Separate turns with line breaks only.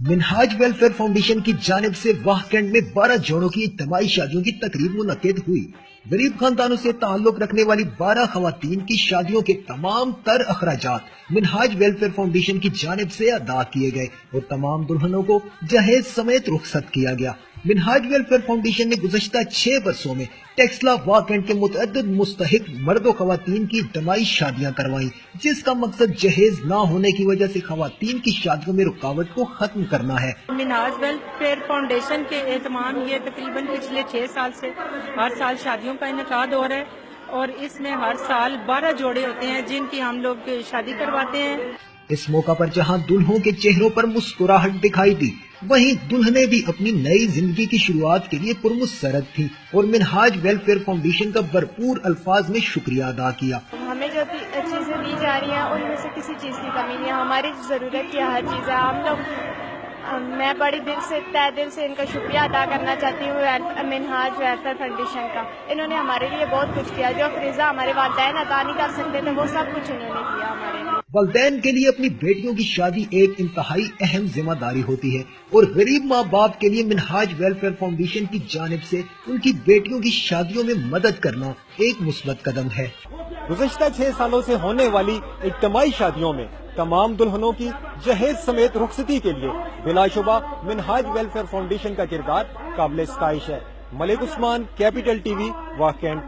Minhaj welfare foundation की जानिब से वाहकंड में 12 जोड़ों की इज्तिमाई शादियों की तकरीब मुनक्किद हुई। गरीब खानदानों से ताल्लुक रखने वाली 12 खवातीन की शादियों के तमाम तर अखराजात मिनहाज वेलफेयर फाउंडेशन की जानिब से अदा किए गए और तमाम दुल्हनों को जहेज समेत रुखसत किया गया। मिनहाज वेलफेयर फाउंडेशन ने गुज़श्ता 6 बरसों में टेक्सला वाकएंड के मुतअद्दिद मुस्तहिक मर्द खवातीन की इज्तिमाई शादियां करवाई, जिसका मकसद जहेज न होने की वजह से खवातीन की शादियों में रुकावट को खत्म करना है।
मिनहाज वेलफेयर फाउंडेशन के एहतमाम ये तकरीबन पिछले 6 साल से हर साल शादियों का इनेकाद हो रहा है और इसमें हर साल 12 जोड़े होते हैं जिनकी हम लोग शादी करवाते हैं।
इस मौका पर जहां दुल्हों के चेहरों पर मुस्कुराहट दिखाई दी, वहीं दुल्हनें भी अपनी नई जिंदगी की शुरुआत के लिए पुरमुसरत थी और मिनहाज वेलफेयर फाउंडेशन का भरपूर अल्फाज में शुक्रिया अदा किया।
हमें जो चीजें दी जा रही हैं उनमें से किसी चीज की कमी नहीं है, हमारी जरूरत की हर चीज है। हम लोग मैं बड़ी तहे दिल से इनका शुक्रिया अदा करना चाहती हूँ मिनहाज वेलफेयर फाउंडेशन का। इन्होंने हमारे लिए बहुत कुछ किया, जो फरीजा हमारे वालिदैन अदा नहीं कर सकते थे वो सब कुछ इन्होंने किया हमारे लिए।
वालिदैन के लिए अपनी बेटियों की शादी एक इंतहाई अहम जिम्मेदारी होती है और गरीब माँ बाप के लिए मिनहाज वेलफेयर फाउंडेशन की जानिब से उनकी बेटियों की शादियों में मदद करना एक मुस्बत कदम है।
गुज़श्ता 6 सालों से होने वाली इज्तिमाई शादियों में तमाम दुल्हनों की जहेज समेत रुखसती के लिए बिलाशुबा मिनहाज वेलफेयर फाउंडेशन का किरदार काबिल-ए-सताइश है। Malik Usman, Capital TV, वाकएंड।